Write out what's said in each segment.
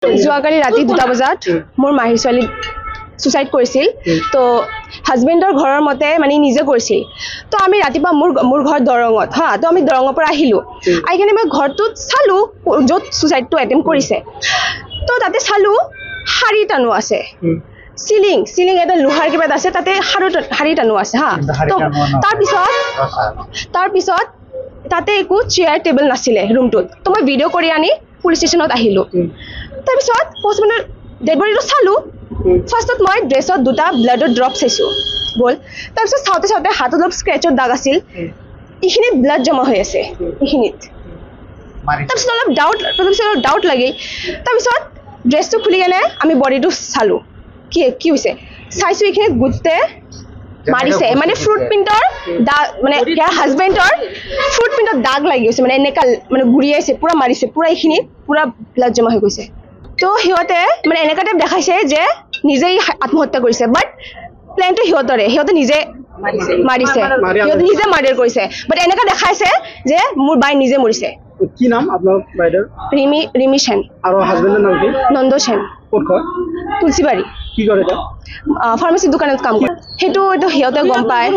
যোৱাকালি ৰাতি 2টা বজাত মোৰ মাহীৰ ছোৱালী সুইসাইড কৰিছিল। তো হাজবেণ্ডৰ ঘৰৰ মতে মানে নিজে কৰিছিল। তো আমি ৰাতিপুৱা মোৰ ঘৰ দৰঙত হা, তো আমি দৰঙৰ পৰা আহিলোঁ। আহি কিনে মই ঘৰটোত চালোঁ য'ত সুইসাইডটো এটেম্প কৰিছে। তো তাতে চালোঁ শাৰী টানো আছে, চিলিং এটা লোহাৰ কিবা আছে, তাতে শাৰী টানো আছে হা। তো তাৰপিছত তাতে একো চেয়াৰ টেবল নাছিলে ৰুমটোত। তো মই ভিডিঅ' কৰি আনি পুলিচ ষ্টেচনত আহিলোঁ। তাৰপিছত পষ্টমৰ্টেমৰ ডেড বডিটো চালোঁ। ফাৰ্ষ্টত মই ড্ৰেছত 2টা ব্লাডৰ ড্ৰপ চাইছোঁ গ'ল। তাৰপিছত চাওঁতে হাতত অলপ স্ক্ৰেচৰ দাগ আছিল, এইখিনিত ব্লাড জমা হৈ আছে এইখিনিত। তাৰপিছত অলপ ডাউট লাগিল। তাৰপিছত ড্ৰেছটো খুলি কেনে আমি বডিটো চালোঁ কি হৈছে। চাইছোঁ এইখিনিত গোটেই মাৰিছে, মানে ফ্ৰুট প্ৰিণ্টৰ দাগ, মানে ইয়াৰ হাজবেণ্ডৰ ফ্ৰুট প্ৰিণ্টৰ দাগ লাগি গৈছে, মানে এনেকা মানে ঘূৰিয়াইছে, পূৰা মাৰিছে, পূৰা এইখিনিত পূৰা ব্লাড জমা হৈ গৈছে। তো সিহঁতে মানে এনেকুৱা টাইপ দেখাইছে যে নিজেই আত্মহত্যা কৰিছে, বাট প্লেনটো সিহঁতে নিজে মাৰিছে, সিহঁতে নিজে মাৰ্ডাৰ কৰিছে। বাট এনেকুৱা দেখাইছে যে মোৰ বাই নিজে মৰিছে। কি নাম আপোনাৰ বাইদেউৰ? ৰিমি সেন। আৰু হাজবেণ্ডৰ নাম কি? নন্দ সেন। ক'ত হয়? তুলসীবাৰী। কি কৰে তেওঁ? ফাৰ্মাচী দোকানত কাম কৰে। সেইটো সিহঁতে গম পায়।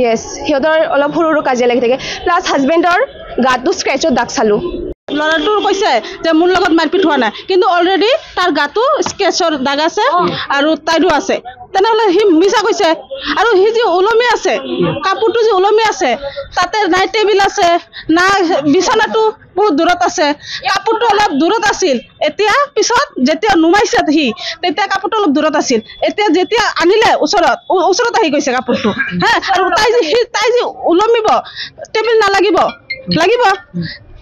য়েছ, সিহঁতৰ অলপ সৰু কাজিয়া লাগি থাকে। প্লাছ হাজবেণ্ডৰ গাটো স্ক্ৰেচৰ দাগ চালোঁ। ল'ৰাটোৰ কৈছে যে মোৰ লগত মাৰপিট হোৱা নাই, কিন্তু অলৰেডি তাৰ গাটো স্কেচৰ দাগ আছে আৰু তাইৰো আছে। তেনেহ'লে সি মিছা কৈছে। আৰু সি যি ওলমি আছে, কাপোৰটো যি ওলমি আছে, তাতে নাই টেবিল আছে, না বিচনাটো বহুত দূৰত আছে, কাপোৰটো অলপ দূৰত আছিল। এতিয়া পিছত যেতিয়া নুমাইছে সি, তেতিয়া কাপোৰটো অলপ দূৰত আছিল। এতিয়া যেতিয়া আনিলে ওচৰত আহি গৈছে কাপোৰটো হা। আৰু তাই যি ওলমিব, টেবিল নালাগিব, লাগিব।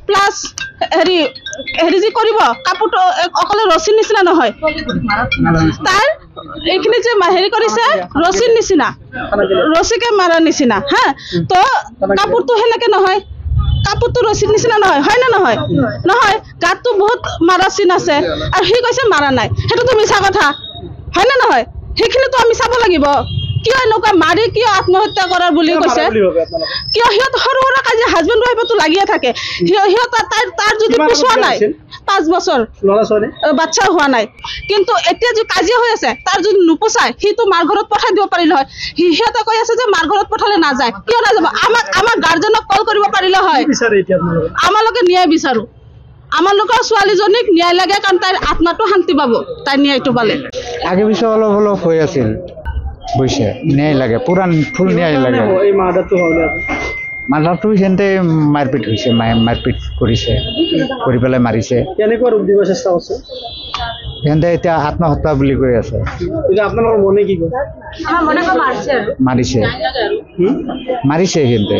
প্লাছ হেৰি যি কৰিব, কাপোৰটো অকলে ৰছীৰ নিচিনা নহয়, তাৰ এইখিনি যে হেৰি কৰিছে ৰছীৰ নিচিনা, ৰছীকে মাৰাৰ নিচিনা হা। তো কাপোৰটো সেনেকে নহয়, কাপোৰটো ৰছীৰ নিচিনা নহয়, হয় নে নহয়? নহয়, গাতটো বহুত মাৰা চিন আছে। আৰু সি কৈছে মাৰা নাই, সেইটোতো মিছা কথা, হয় নে নহয়? সেইখিনিতো আমি চাব লাগিব। কিয় এনেকুৱা মাৰি কিয় আত্মহত্যা কৰাৰ বুলি কৈছে? কিয় সিহঁত সৰু কাজিয়া হাজবেণ্ড ৱাইফতো লাগিয়ে থাকে। সিহঁত তাৰ যদি পিছোৱা নাই 5 বছৰ বাচ্ছা হোৱা নাই, কিন্তু এতিয়া যি কাজিয়া হৈ আছে, তাৰ যদি নুপুচাই সিটো মাৰ ঘৰত পঠাই দিব পাৰিলে হয়। সিহঁতে কৈ আছে যে মাৰ ঘৰত পঠালে নাযায়, কিয় নাযাব? আমাৰ গাৰ্জেনক কল কৰিব পাৰিলে হয়। আমালোকে ন্যায় বিচাৰো, আমালোকৰ ছোৱালীজনীক ন্যায় লাগে, কাৰণ তাইৰ আত্মাটো শান্তি পাব, তাই ন্যায়টো পালে। আগে পিছে অলপ হৈ আছিল, বুজিছে? ন্যায় লাগে, পুৰা ফুল ন্যায় লাগে। মাৰ্ডাৰটো সিহঁতে মাৰপিট হৈছে, মাৰপিট কৰিছে, কৰি পেলাই মাৰিছে। কেনেকুৱা ৰূপ দিব চেষ্টা কৰিছে? সিহঁতে এতিয়া আত্মহত্যা বুলি কৈ আছে। আপোনালোকৰ মনে কি কয়? মাৰিছে সিহঁতে।